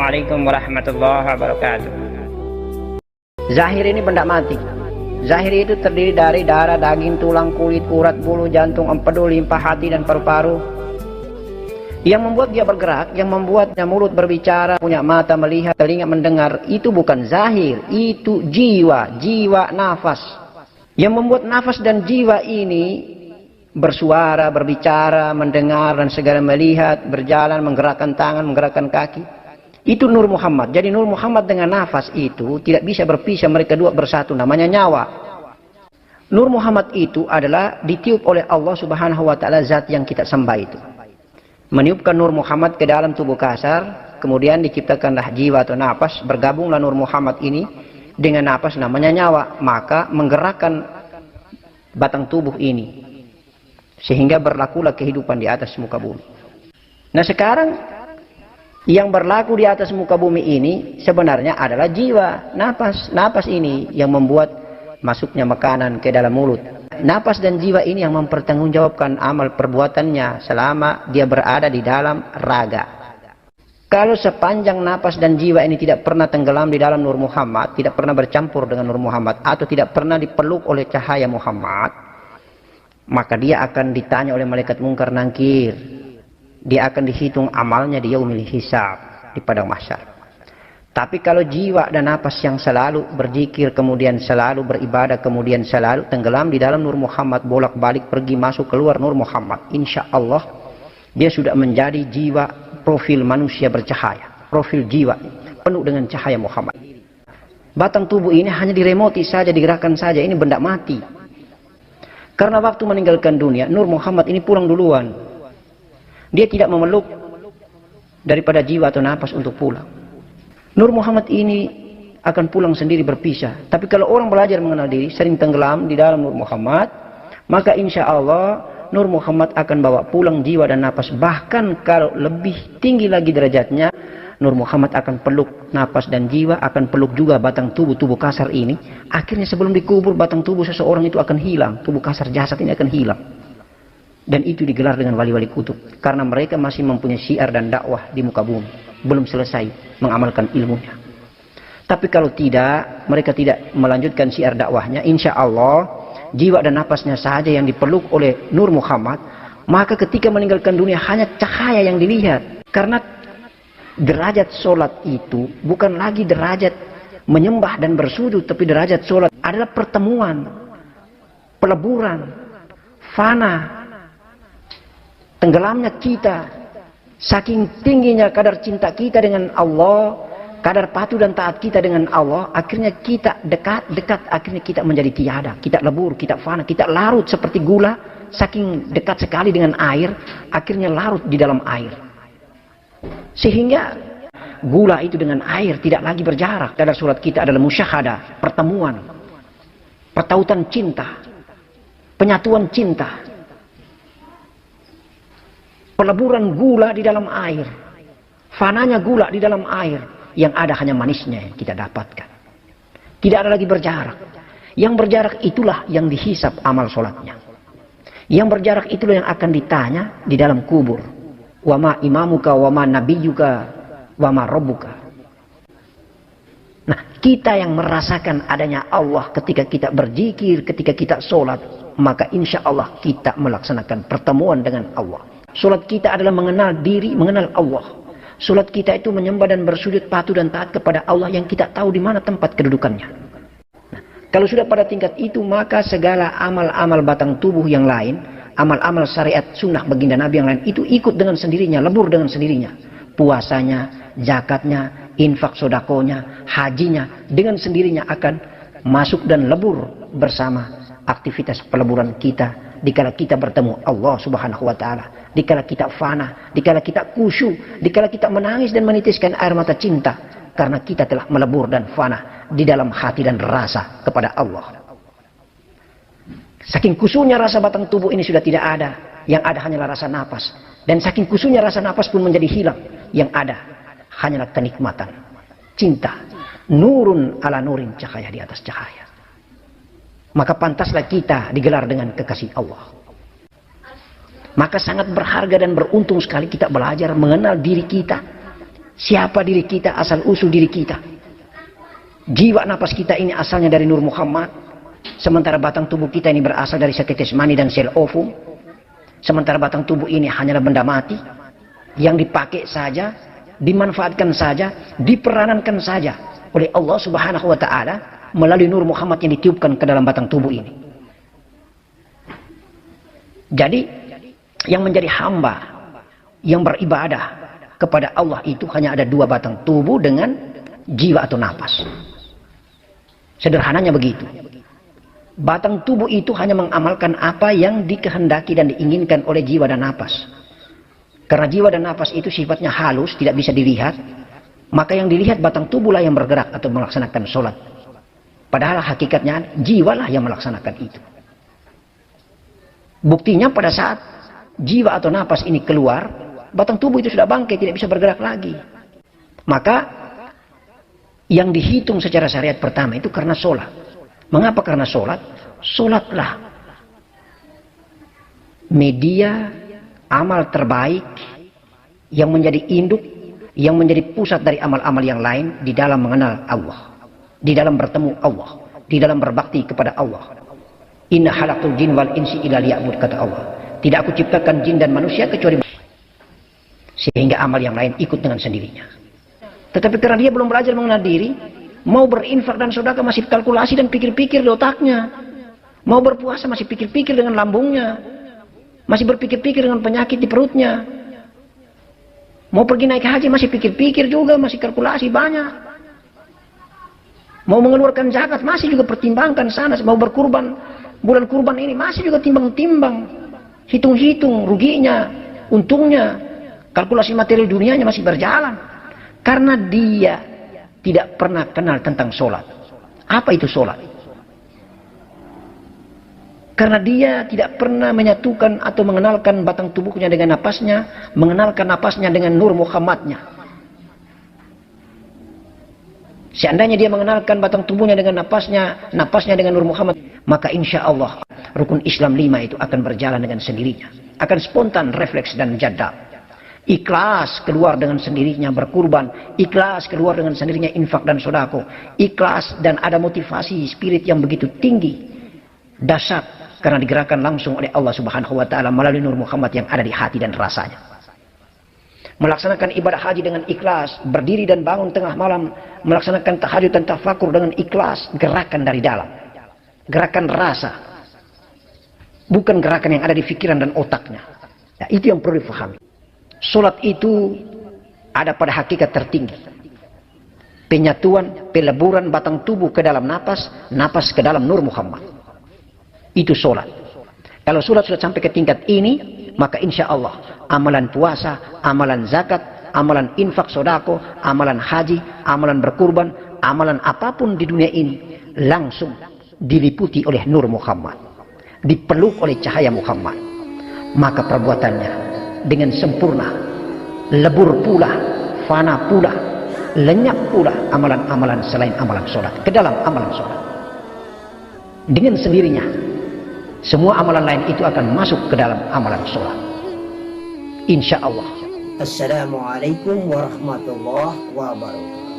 Assalamualaikum warahmatullahi wabarakatuh. Zahir ini benda mati. Zahir itu terdiri dari darah, daging, tulang, kulit, urat, bulu, jantung, empedu, limpa, hati, dan paru-paru. Yang membuat dia bergerak, yang membuatnya mulut berbicara, punya mata melihat, telinga mendengar, itu bukan zahir, itu jiwa, jiwa nafas. Yang membuat nafas dan jiwa ini bersuara, berbicara, mendengar, dan segala melihat, berjalan, menggerakkan tangan, menggerakkan kaki. Itu Nur Muhammad. Jadi Nur Muhammad dengan nafas itu tidak bisa berpisah, mereka dua bersatu, namanya nyawa. Nur Muhammad itu adalah ditiup oleh Allah Subhanahu wa taala, zat yang kita sembah itu. Meniupkan Nur Muhammad ke dalam tubuh kasar, kemudian diciptakanlah jiwa atau nafas, bergabunglah Nur Muhammad ini dengan nafas namanya nyawa, maka menggerakkan batang tubuh ini sehingga berlakulah kehidupan di atas muka bumi. Nah, sekarang yang berlaku di atas muka bumi ini sebenarnya adalah jiwa, napas. Napas ini yang membuat masuknya makanan ke dalam mulut. Napas dan jiwa ini yang mempertanggungjawabkan amal perbuatannya selama dia berada di dalam raga. Kalau sepanjang napas dan jiwa ini tidak pernah tenggelam di dalam Nur Muhammad, tidak pernah bercampur dengan Nur Muhammad, atau tidak pernah dipeluk oleh cahaya Muhammad, maka dia akan ditanya oleh malaikat mungkar nangkir. Dia akan dihitung amalnya di yaumil hisab, di padang mahsyar. Tapi kalau jiwa dan napas yang selalu berzikir, kemudian selalu beribadah, kemudian selalu tenggelam di dalam Nur Muhammad, bolak-balik pergi masuk keluar Nur Muhammad, insya Allah dia sudah menjadi jiwa profil manusia bercahaya, profil jiwa penuh dengan cahaya Muhammad. Batang tubuh ini hanya diremoti saja, digerakkan saja, ini benda mati. Karena waktu meninggalkan dunia, Nur Muhammad ini pulang duluan. Dia tidak memeluk daripada jiwa atau nafas untuk pulang. Nur Muhammad ini akan pulang sendiri berpisah. Tapi kalau orang belajar mengenal diri, sering tenggelam di dalam Nur Muhammad, maka insya Allah Nur Muhammad akan bawa pulang jiwa dan nafas. Bahkan kalau lebih tinggi lagi derajatnya, Nur Muhammad akan peluk nafas dan jiwa, akan peluk juga batang tubuh kasar ini. Akhirnya sebelum dikubur, batang tubuh seseorang itu akan hilang. Tubuh kasar jasad ini akan hilang. Dan itu digelar dengan wali-wali kutub. Karena mereka masih mempunyai syiar dan dakwah di muka bumi. Belum selesai mengamalkan ilmunya. Tapi kalau tidak, mereka tidak melanjutkan syiar dakwahnya, insya Allah jiwa dan napasnya saja yang dipeluk oleh Nur Muhammad, maka ketika meninggalkan dunia hanya cahaya yang dilihat. Karena derajat sholat itu bukan lagi derajat menyembah dan bersujud, tapi derajat sholat adalah pertemuan, peleburan, fana, tenggelamnya kita, saking tingginya kadar cinta kita dengan Allah, kadar patuh dan taat kita dengan Allah, akhirnya kita dekat, akhirnya kita menjadi tiada, kita lebur, kita fana, kita larut seperti gula, saking dekat sekali dengan air, akhirnya larut di dalam air. Sehingga gula itu dengan air tidak lagi berjarak. Dalam surat kita adalah musyahadah, pertemuan, pertautan cinta, penyatuan cinta. Peleburan gula di dalam air, fananya gula di dalam air, yang ada hanya manisnya yang kita dapatkan. Tidak ada lagi berjarak. Yang berjarak itulah yang dihisap amal sholatnya. Yang berjarak itulah yang akan ditanya di dalam kubur. Wama imamuka, wama nabiyuka, wama rabbuka. Nah, kita yang merasakan adanya Allah ketika kita berzikir, ketika kita sholat, maka insya Allah kita melaksanakan pertemuan dengan Allah. Salat kita adalah mengenal diri, mengenal Allah. Salat kita itu menyembah dan bersujud, patuh dan taat kepada Allah yang kita tahu di mana tempat kedudukannya. Nah, kalau sudah pada tingkat itu, maka segala amal-amal batang tubuh yang lain, amal-amal syariat sunnah baginda Nabi yang lain, itu ikut dengan sendirinya, lebur dengan sendirinya. Puasanya, zakatnya, infak sodakonya, hajinya, dengan sendirinya akan masuk dan lebur bersama aktivitas peleburan kita. Dikala kita bertemu Allah Subhanahu wa taala, dikala kita fana, dikala kita khusyuk, dikala kita menangis dan menitiskan air mata cinta karena kita telah melebur dan fana di dalam hati dan rasa kepada Allah. Saking khusyuknya rasa batang tubuh ini sudah tidak ada, yang ada hanyalah rasa napas, dan saking khusyuknya rasa napas pun menjadi hilang, yang ada hanyalah kenikmatan, cinta, nurun ala nurin, cahaya di atas cahaya. Maka pantaslah kita digelar dengan kekasih Allah. Maka sangat berharga dan beruntung sekali kita belajar mengenal diri kita Siapa diri kita, asal usul diri kita. Jiwa nafas kita ini asalnya dari Nur Muhammad. Sementara batang tubuh kita ini berasal dari setetes mani dan sel ovum. Sementara batang tubuh ini hanyalah benda mati yang dipakai saja, dimanfaatkan saja, diperanankan saja oleh Allah Subhanahu wa Ta'ala melalui Nur Muhammad yang ditiupkan ke dalam batang tubuh ini. Jadi yang menjadi hamba yang beribadah kepada Allah itu hanya ada dua batang tubuh dengan jiwa atau nafas. Sederhananya begitu. Batang tubuh itu hanya mengamalkan apa yang dikehendaki dan diinginkan oleh jiwa dan nafas. Karena jiwa dan nafas itu sifatnya halus, tidak bisa dilihat, maka yang dilihat batang tubuhlah yang bergerak atau melaksanakan sholat. Padahal hakikatnya jiwalah yang melaksanakan itu. Buktinya pada saat jiwa atau nafas ini keluar, batang tubuh itu sudah bangkit, tidak bisa bergerak lagi. Maka yang dihitung secara syariat pertama itu karena sholat. Mengapa karena sholat? Sholatlah media amal terbaik yang menjadi induk, yang menjadi pusat dari amal-amal yang lain di dalam mengenal Allah, di dalam bertemu Allah, di dalam berbakti kepada Allah. Inna halaqtul jin wal insi illa liya'bud, kata Allah. Tidak aku ciptakan jin dan manusia kecuali sehingga amal yang lain ikut dengan sendirinya. Tetapi karena dia belum belajar mengenal diri, mau berinfak dan sedekah masih kalkulasi dan pikir-pikir di otaknya. Mau berpuasa masih pikir-pikir dengan lambungnya. Masih berpikir-pikir dengan penyakit di perutnya. Mau pergi naik haji masih pikir-pikir juga, masih kalkulasi banyak. Mau mengeluarkan zakat masih juga pertimbangkan sana. Mau berkurban, bulan kurban ini masih juga timbang-timbang. Hitung-hitung ruginya, untungnya. Kalkulasi materi dunianya masih berjalan. Karena dia tidak pernah kenal tentang sholat. Apa itu sholat? Karena dia tidak pernah menyatukan atau mengenalkan batang tubuhnya dengan napasnya, mengenalkan napasnya dengan Nur Muhammadnya. Seandainya dia mengenalkan batang tubuhnya dengan napasnya, napasnya dengan Nur Muhammad, maka insya Allah rukun Islam 5 itu akan berjalan dengan sendirinya. Akan spontan, refleks dan jadab. Ikhlas keluar dengan sendirinya berkurban, ikhlas keluar dengan sendirinya infak dan sodako, ikhlas dan ada motivasi spirit yang begitu tinggi, dasar, karena digerakkan langsung oleh Allah Subhanahu wa Ta'ala melalui Nur Muhammad yang ada di hati dan rasanya. Melaksanakan ibadah haji dengan ikhlas, berdiri dan bangun tengah malam, melaksanakan tahajud dan tafakur dengan ikhlas, gerakan dari dalam, gerakan rasa, bukan gerakan yang ada di pikiran dan otaknya. Ya, itu yang perlu difahami. Solat itu ada pada hakikat tertinggi. Penyatuan, peleburan batang tubuh ke dalam napas, napas ke dalam Nur Muhammad. Itu solat. Kalau solat sudah sampai ke tingkat ini, maka insya Allah amalan puasa, amalan zakat, amalan infak sodako, amalan haji, amalan berkurban, amalan apapun di dunia ini langsung diliputi oleh Nur Muhammad, dipeluk oleh cahaya Muhammad. Maka perbuatannya dengan sempurna, lebur pula, fana pula, lenyap pula amalan-amalan selain amalan sholat ke dalam amalan sholat. Dengan sendirinya semua amalan lain itu akan masuk ke dalam amalan sholat, insya Allah. Assalamualaikum warahmatullahi wabarakatuh.